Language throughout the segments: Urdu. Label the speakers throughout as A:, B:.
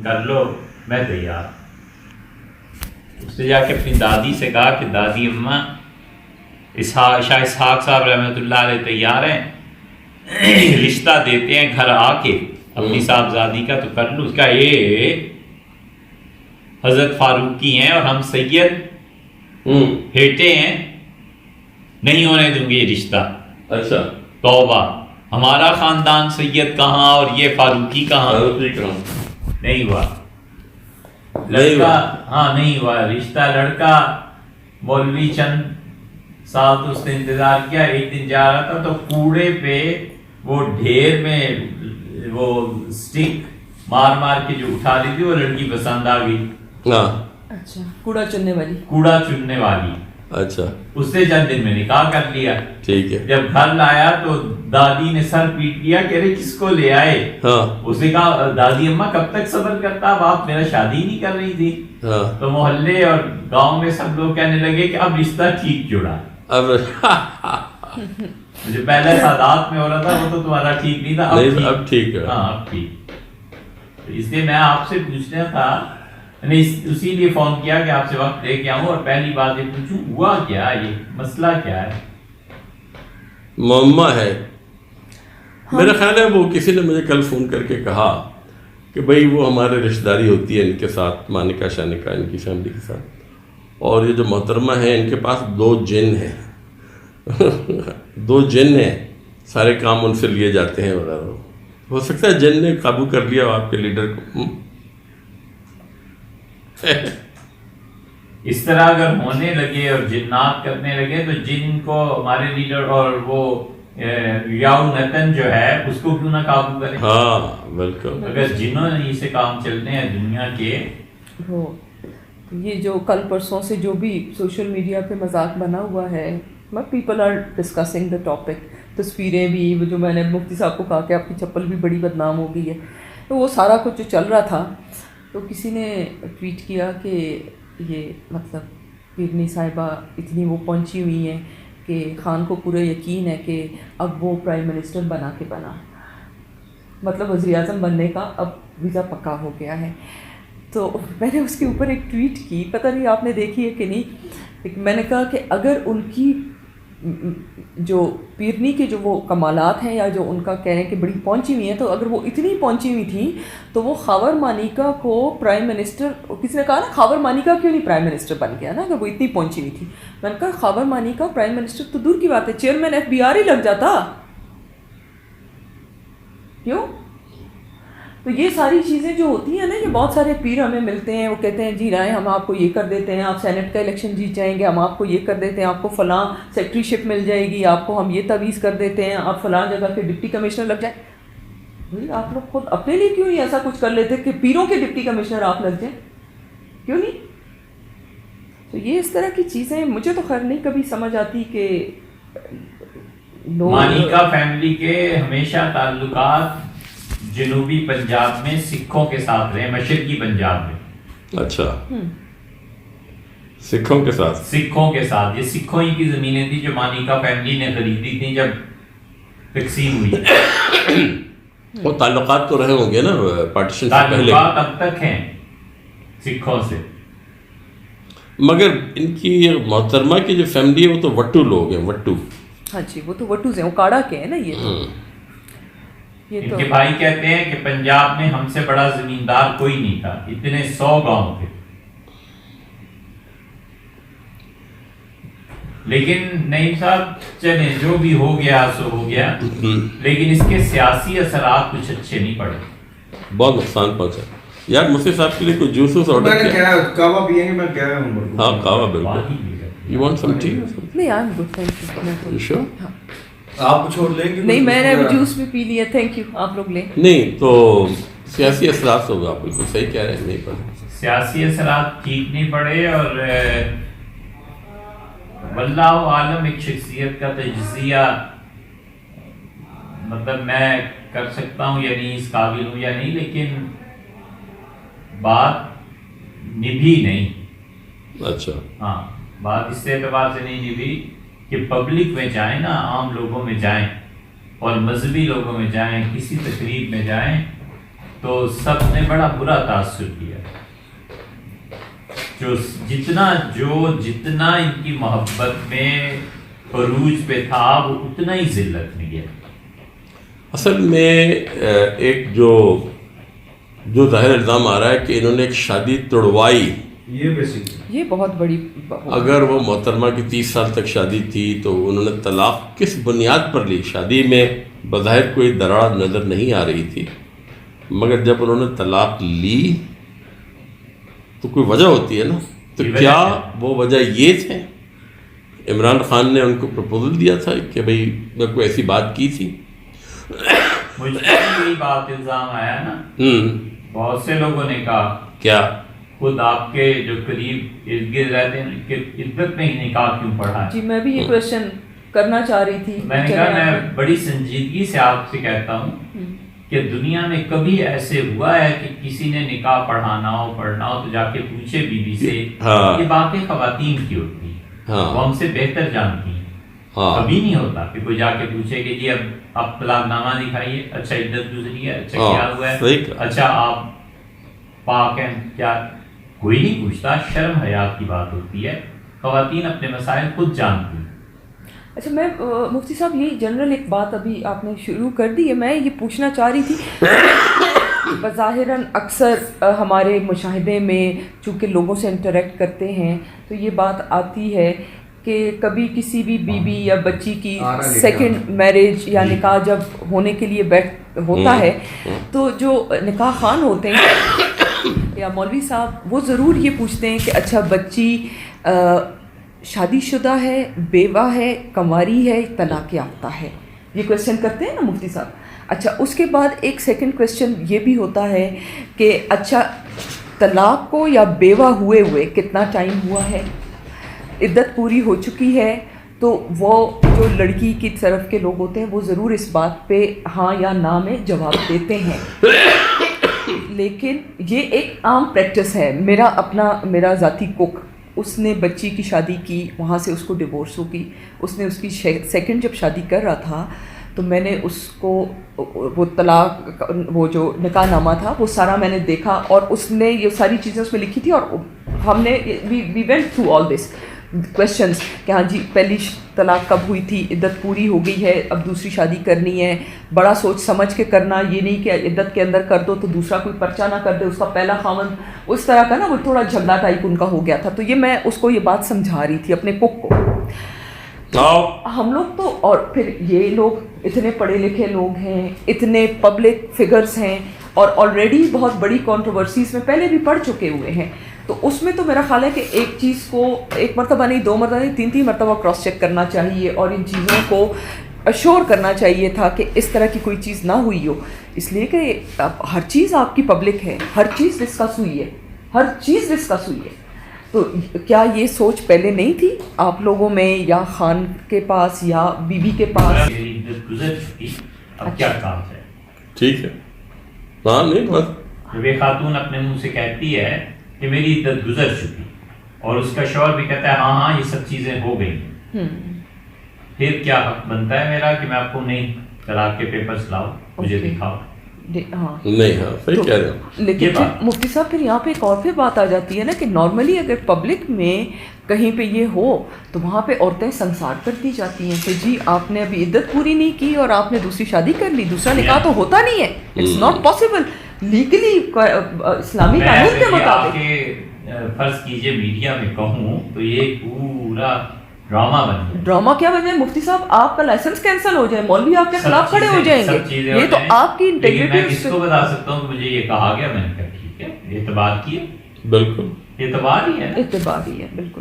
A: کر لو میں تیار. اس نے جا کے اپنی دادی سے کہا کہ دادی اماں شاہ اسحاق صاحب رحمۃ اللہ علیہ تیار ہیں, رشتہ دیتے ہیں گھر آ کے اپنی صاحبزادی کا, تو کر لو. اس کا یہ حضرت فاروقی ہیں اور ہم سید بیٹے ہیں, نہیں ہونے دوں گے یہ رشتہ.
B: اچھا
A: توبہ, ہمارا خاندان سید کہاں اور یہ فاروقی کہاں. نہیں ہوا لڑکا, ہاں نہیں ہوا رشتہ. لڑکا مولوی چند سال تو اس نے انتظار کیا. ایک دن جا رہا تھا تو کوڑے پہ وہ ڈھیر میں وہ اسٹک مار مار کے جو اٹھا لی تھی وہ لڑکی پسند آ گئی.
C: اچھا کوڑا چننے والی.
A: اچھا اس نے چند دن میں نکاح کر لیا.
B: ٹھیک ہے.
A: جب گھر لایا تو دادی نے سر پیٹ لیا کہ ارے کس کو لے آئے. اس نے کہا دادی اماں کب تک صبر کرتا, اب آپ میرا شادی نہیں کر رہی تھی. تو محلے اور گاؤں میں سب لوگ کہنے لگے کہ اب رشتہ ٹھیک جڑا. جو پہلے سادات میں ہو رہا تھا وہ تو تمہارا ٹھیک نہیں تھا,
B: اب ٹھیک ہے.
A: ہاں اب ٹھیک. اس لیے میں آپ سے پوچھنا تھا, اسی لیے فون کیا کہ آپ سے وقت لے کے آؤں اور پہلی بات یہ پوچھوں ہوا کیا, یہ مسئلہ کیا ہے.
B: معمہ ہے میرا خیال ہے. وہ کسی نے مجھے کل فون کر کے کہا کہ بھائی وہ ہمارے رشتہ داری ہوتی ہے ان کے ساتھ, مانکا شانکا ان کی فیملی کے ساتھ, اور یہ جو محترمہ ہیں ان کے پاس 2 جن ہیں 2 جن ہیں, سارے کام ان سے لیے جاتے ہیں وغیرہ. ہو سکتا ہے جن نے قابو کر لیا ہو آپ کے لیڈر کو.
A: اس طرح اگر ہونے لگے اور جنات کرنے لگے تو جن کو ہمارے لیڈر اور وہ یاؤ نتن جو ہے اس کو کیوں نہ قابو کرے.
B: ہاں بالکل.
A: اگر جنوں نے سے کام چلتے ہیں دنیا کے.
C: یہ جو کل پرسوں سے جو بھی سوشل میڈیا پہ مذاق بنا ہوا ہے, people are discussing the topic. تصویریں بھی جو میں نے مفتی صاحب کو کہا کہ آپ کی چپل بھی بڑی بدنام ہو گئی ہے, تو وہ سارا کچھ جو چل رہا تھا تو کسی نے ٹویٹ کیا کہ یہ مطلب پیرنی صاحبہ اتنی وہ پہنچی ہوئی ہیں کہ خان کو پورا یقین ہے کہ اب وہ پرائم منسٹر بنا مطلب وزیر اعظم بننے کا اب ویزا پکا ہو گیا ہے. تو میں نے اس کے اوپر ایک ٹویٹ کی, پتہ نہیں آپ نے دیکھی ہے کہ نہیں. میں نے کہا کہ اگر ان کی جو پیرنی کے جو وہ کمالات ہیں یا جو ان کا کہہ رہے ہیں کہ بڑی پہنچی ہوئی ہیں, تو اگر وہ اتنی پہنچی ہوئی تھیں تو وہ خاور مانیکا کو پرائم منسٹر, کسی نے کہا نا خاور مانیکا کیوں نہیں پرائم منسٹر بن گیا نا اگر وہ اتنی پہنچی ہوئی تھی. میں نے کہا خاور مانیکا پرائم منسٹر تو دور کی بات ہے, چیئرمین FBI ہی لگ جاتا. کیوں؟ تو یہ ساری چیزیں جو ہوتی ہیں نا, یہ بہت سارے پیر ہمیں ملتے ہیں, وہ کہتے ہیں جی رائے ہم آپ کو یہ کر دیتے ہیں, آپ سینٹ کا الیکشن جیت جائیں گے, ہم آپ کو یہ کر دیتے ہیں, آپ کو فلاں سیکٹری شپ مل جائے گی, آپ کو ہم یہ تعویذ کر دیتے ہیں, آپ فلاں جگہ کے ڈپٹی کمشنر لگ جائیں. بھائی آپ لوگ خود اپنے لیے کیوں نہیں ایسا کچھ کر لیتے کہ پیروں کے ڈپٹی کمشنر آپ لگ جائیں, کیوں نہیں؟ تو یہ اس طرح کی چیزیں مجھے تو خیر نہیں کبھی سمجھ آتی کہ
A: مانیکا فیملی کے ہمیشہ تعلقات جنوبی پنجاب میں سکھوں کے ساتھ رہے, مشرقی پنجاب میں.
B: اچھا سکھوں کے
A: ساتھ, یہ سکھوں ہی کی زمینیں تھیں جو مانیکا فیملی نے خریدی تھیں جب تقسیم ہوئی.
B: وہ تعلقات تو رہے ہوں گے نا پارٹیشن سے پہلے.
A: تعلقات اب تک ہیں سکھوں سے,
B: مگر ان کی محترمہ کی جو فیملی ہے وہ تو وٹو لوگ ہیں, وٹو.
C: ہاں جی وہ تو وٹوز ہیں, وہ کاڑا کے ہیں نا.
A: ان کے بھائی کہتے ہیں کہ پنجاب میں ہم سے بڑا زمیندار کوئی نہیں تھا, اتنے 100 گاؤں تھے. لیکن نعیم صاحب چلیں جو بھی ہو گیا سو ہو گیا, لیکن اس کے سیاسی اثرات کچھ اچھے نہیں پڑے,
B: بہت نقصان پہنچا. یار مفتی صاحب کے لیے کوئی جوس آرڈر کیا؟
D: کعوہ پیئیں گے, میں کہہ رہا ہوں.
B: ہاں کعوہ بالکل. You want some tea?
C: نہیں I'm good, thank you.
B: Sure?
D: آپ کچھ اور لیں گے؟
C: نہیں میں نے جوس بھی پی لیا, تھینک یو. آپ لوگ لیں.
B: نہیں تو سیاسی اثرات ہوگا, آپ بالکل صحیح کہہ رہے ہیں, نہیں پڑے
A: سیاسی اثرات ٹھیک نہیں پڑے. اور واللہ عالم ایک شخصیت کا تجزیہ مطلب میں کر سکتا ہوں یا نہیں, اس قابل ہوں یا نہیں, لیکن بات نبھی نہیں.
B: اچھا
A: ہاں بات اس اعتبار سے نہیں نبھی کہ پبلک میں جائیں نا, عام لوگوں میں جائیں اور مذہبی لوگوں میں جائیں, کسی تقریب میں جائیں تو سب نے بڑا برا تاثر کیا. جتنا ان کی محبت میں عروج پہ تھا وہ اتنا ہی ذلت میں گیا.
B: اصل میں ایک جو ظاہر الزام آ رہا ہے کہ انہوں نے ایک شادی توڑوائی.
C: یہ بہت بڑی
B: اگر وہ محترمہ کی 30 سال تک شادی تھی تو انہوں نے طلاق کس بنیاد پر لی؟ شادی میں بظاہر کوئی دراڑ نظر نہیں آ رہی تھی، مگر جب انہوں نے طلاق لی تو کوئی وجہ ہوتی ہے نا. تو کیا وہ وجہ یہ تھے؟ عمران خان نے ان کو پرپوزل دیا تھا کہ بھئی میں کوئی ایسی بات کی تھی؟
A: مجھ پر یہی بات الزام آیا نا. بہت سے لوگوں نے کہا
B: کیا
A: خود آپ کے جو قریب ارد گرد رہتے ہیں کہ عدت میں ہی نکاح کیوں پڑھا ہے؟
C: جی میں بھی یہ کوشچن کرنا چاہ رہی تھی.
A: میں نے کہا میں بڑی سنجیدگی سے آپ سے کہتا ہوں کہ دنیا میں کبھی ایسے ہوا ہے کہ کسی نے نکاح پڑھنا ہو تو جا کے پوچھے بی بی سے. یہ باتیں خواتین کی ہوتی ہیں، وہ ہم سے بہتر جانتی ہیں. کبھی نہیں ہوتا کہ کوئی جا کے پوچھے کہ جی اب آپ طلاق نامہ دکھائیے، اچھا عدت گزری ہے، اچھا کیا ہوا ہے، اچھا آپ پاک ہیں کیا. کوئی نہیں پوچھتا. شرم حیات کی بات ہوتی ہے. خواتین اپنے مسائل خود جانتی ہیں.
C: اچھا میں مفتی صاحب یہی جنرل ایک بات ابھی آپ نے شروع کر دی ہے، میں یہ پوچھنا چاہ رہی تھی بظاہراً اکثر ہمارے مشاہدے میں چونکہ لوگوں سے انٹریکٹ کرتے ہیں تو یہ بات آتی ہے کہ کبھی کسی بھی بیوی یا بچی کی سیکنڈ میرج یا نکاح جب ہونے کے لیے ہوتا ہے تو جو نکاح خوان ہوتے ہیں یا مولوی صاحب وہ ضرور یہ پوچھتے ہیں کہ اچھا بچی شادی شدہ ہے، بیوہ ہے، کنواری ہے، طلاق یافتہ ہے. یہ کویشچن کرتے ہیں نا مفتی صاحب. اچھا اس کے بعد ایک سیکنڈ کویشچن یہ بھی ہوتا ہے کہ اچھا طلاق کو یا بیوہ ہوئے کتنا ٹائم ہوا ہے، عدت پوری ہو چکی ہے. تو وہ جو لڑکی کی طرف کے لوگ ہوتے ہیں وہ ضرور اس بات پہ ہاں یا نہ میں جواب دیتے ہیں. لیکن یہ ایک عام پریکٹس ہے. میرا ذاتی کوک، اس نے بچی کی شادی کی، وہاں سے اس کو ڈیورس ہو گئی. اس نے اس کی سیکنڈ جب شادی کر رہا تھا تو میں نے اس کو وہ طلاق وہ جو نکاح نامہ تھا وہ سارا میں نے دیکھا اور اس نے یہ ساری چیزیں اس میں لکھی تھی. اور ہم نے we went through all this questions کہ ہاں جی پہلی طلاق کب ہوئی تھی، عدت پوری ہو گئی ہے، اب دوسری شادی کرنی ہے، بڑا سوچ سمجھ کے کرنا، یہ نہیں کہ عدت کے اندر کر دو تو دوسرا کوئی پرچہ نہ کر دے اس کا پہلا خاوند. اس طرح کا نا وہ تھوڑا جھگڑا ٹائپ ان کا ہو گیا تھا. تو یہ میں اس کو یہ بات سمجھا رہی تھی اپنے کوک کو. ہم لوگ تو اور پھر یہ لوگ اتنے پڑھے لکھے لوگ ہیں، اتنے پبلک فگرز ہیں اور آلریڈی بہت بڑی کنٹروورسیز میں پہلے بھی پڑھ چکے ہوئے ہیں. تو اس میں تو میرا خیال ہے کہ ایک چیز کو ایک مرتبہ نہیں، 2 مرتبہ نہیں، 3 مرتبہ کراس چیک کرنا چاہیے اور ان چیزوں کو اشور کرنا چاہیے تھا کہ اس طرح کی کوئی چیز نہ ہوئی ہو. اس لیے کہ ہر چیز آپ کی پبلک ہے، ہر چیز ڈسکس ہوئی ہے، ہر چیز ڈسکس ہوئی ہے. تو کیا یہ سوچ پہلے نہیں تھی آپ لوگوں میں یا خان کے پاس یا بی بی کے پاس؟
A: اب کیا کام ہے؟
B: ٹھیک ہے. ہاں نہیں بس
A: جب یہ خاتون اپنے منہ سے کہتی ہے کہ میری عدت گزر چکی اور اس کا شوہر بھی کہتا ہے ہاں یہ سب چیزیں ہو گئی، پھر کیا حق بنتا ہے میرا کہ میں آپ کو نہیں طلاق کے پیپرز لاؤ، مجھے دکھاؤ؟
B: نہیں. ہاں صحیح کہہ رہے ہو.
C: لیکن مفتی صاحب پھر یہاں پہ ایک اور پھر بات آ جاتی ہے نا کہ نارملی اگر پبلک میں کہیں پہ یہ ہو تو وہاں پہ عورتیں سنسار کر دی جاتی ہیں کہ جی آپ نے ابھی عدت پوری نہیں کی اور آپ نے دوسری شادی کر لی، دوسرا نکاح تو ہوتا نہیں ہے، اٹس ناٹ پاسبل لیگلی اسلامی قانون کے مطابق.
A: فرض کیجئے میڈیا میں کہوں تو یہ پورا ڈرامہ بن گیا.
C: ڈرامہ کیا بن جائے مفتی صاحب؟ آپ کا لائسنس کینسل ہو جائے، مولوی آپ کے خلاف کھڑے ہو جائیں گے. یہ تو آپ کی انٹیگریٹی.
A: میں کس کو بتا سکتا ہوں کہ مجھے یہ کہا گیا، میں نے کہا ٹھیک ہے اعتبار کیا.
B: بالکل
A: اعتبار ہی ہے،
C: اعتبار ہی ہے بالکل.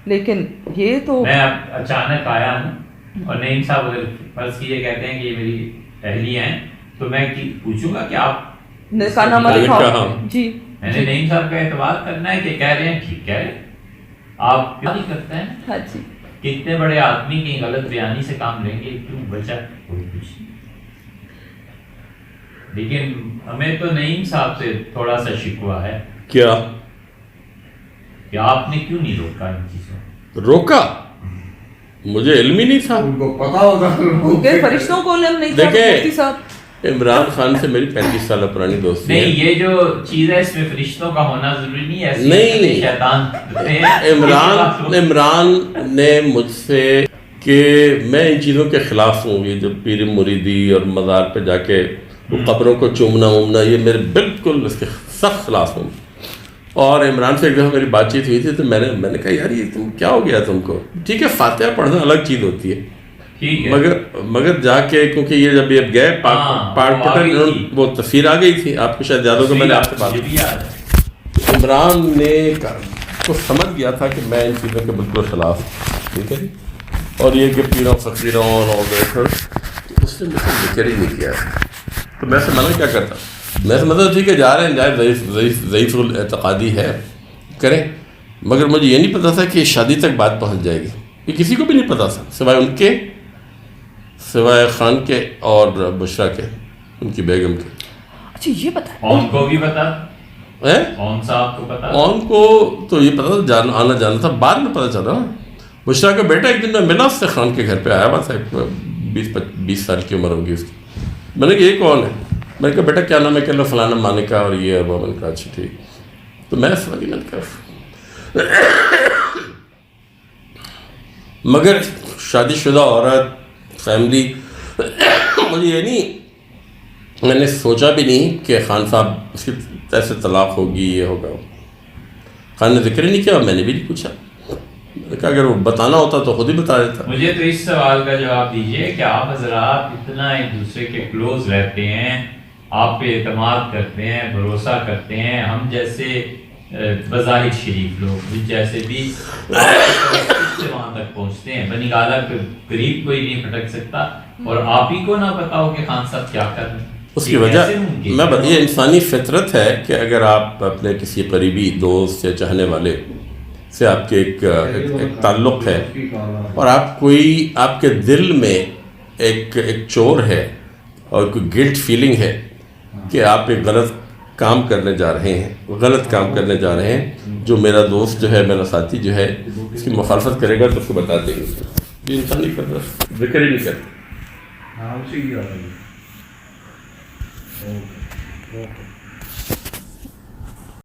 C: لیکن یہ تو
A: میں اب اچانک آیا ہوں اور نعیم صاحب اگر فرض کیجئے کہتے ہیں کہ یہ میری اہلیہ ہیں تو میں پوچھوں گا کہ آپ
C: نکاح نامہ دکھاؤ. جی
A: میں نے نعیم صاحب کا اعتبار کرنا ہے کہ کہہ رہے ہیں ٹھیک کہہ رہے ہیں. آپ کیا نہیں کرتے ہیں؟
C: ہاں جی.
A: کہ اتنے بڑے آدمی کی غلط بیانی سے کام لیں گے کیوں بچا کوئی کچھ نہیں. لیکن ہمیں تو نعیم صاحب سے تھوڑا سا شکوہ ہے.
B: کیا
A: کہ آپ نے کیوں نہیں روکا ان چیزوں؟
B: روکا؟ مجھے علم ہی نہیں تھا.
D: ان کو پتا ہوگا،
C: فرشتوں کو علم نہیں تھا.
B: دیکھیں عمران خان سے میری 35 سالہ پرانی دوستی ہے.
A: نہیں، یہ جو چیز ہے اس میں فرشتوں کا ہونا ضروری نہیں ہے.
B: نہیں،
A: شیطان
B: عمران نے مجھ سے کہ میں ان چیزوں کے خلاف ہوں. یہ جو پیر مریدی اور مزار پہ جا کے قبروں کو چومنا وومنا، یہ میرے بالکل اس کے سخت خلاف ہوں. اور عمران سے ایک دفعہ میری بات چیت ہوئی تھی تو میں نے کہا یار یہ تم کیا ہو گیا تم کو؟ ٹھیک ہے فاتحہ پڑھنا الگ چیز ہوتی ہے، مگر جا کے کیونکہ یہ جب یہ گئے پاٹ پٹن وہ تصویر آ گئی تھی، آپ کو شاید یاد ہوگا میں نے آپ سے بات. عمران نے کو سمجھ گیا تھا کہ میں ان چیزوں کے بالکل خلاف. ٹھیک ہے جی. اور یہ کہ پیروں فقیروں اور اس نے مجھ سے ذکر ہی نہیں کیا. تو میں سمجھنا کیا کرتا، میں سمجھتا ٹھیک ہے جا رہے ہیں جائے، ضعیف الاعتقادی ہے کریں، مگر مجھے یہ نہیں پتا تھا کہ شادی تک بات پہنچ جائے گی. یہ کسی کو بھی نہیں پتا تھا سوائے ان کے، سوائے خان کے اور بشرا کے، ان کی بیگم کے.
C: اچھا یہ پتا
A: ان کو بھی پتا
B: ہے،
A: اون صاحب کو پتا،
B: ان کو تو یہ پتا تھا آنا جانا تھا، بعد میں پتا چلا. بشرا کا بیٹا ایک دن میں ملا اس سے، خان کے گھر پہ آیا ہوا تھا، 20 سال کی عمر ہوگی اس کی. میں نے کہا یہ کون ہے؟ میں نے کہا بیٹا کیا نام ہے؟ کہ اللہ فلانا مانکا اور یہ اور وہ. میں نے کہا اچھا ٹھیک. تو میں سمجھ میں نے کہا مگر شادی شدہ عورت فیملی، مجھے یہ نہیں، میں نے سوچا بھی نہیں کہ خان صاحب اس کی ایسے طلاق ہوگی یہ ہوگا. خان نے ذکر ہی نہیں کیا اور میں نے بھی نہیں پوچھا. میں نے کہا اگر وہ بتانا ہوتا تو خود ہی بتا دیتا.
A: مجھے تو اس سوال کا جواب دیجیے کہ آپ حضرات اتنا ایک دوسرے کے کلوز رہتے ہیں، آپ پہ اعتماد کرتے ہیں، بھروسہ کرتے ہیں. ہم جیسے بظاہر شریف لوگ جیسے بھی سے وہاں تک پہنچتے ہیں، بنی گالا کے قریب کوئی نہیں پھٹک سکتا، اور آپ ہی کو نہ پتا ہو کہ خان صاحب کیا کر رہے ہیں.
B: اس کی وجہ یہ انسانی فطرت ہے کہ اگر آپ اپنے کسی قریبی دوست یا چاہنے والے سے آپ کے ایک تعلق ہے اور آپ کے دل میں ایک چور ہے اور کوئی گلٹ فیلنگ ہے کہ آپ ایک غلط کام کرنے جا رہے ہیں، جو میرا دوست جو ہے، میرا ساتھی جو ہے اس کی مخالفت کرے گا تو اس کو بتا دیں گے. یہ انسانی فطرت ذکر ہی نہیں کرتا.
D: ہاں اسی کی بات ہے.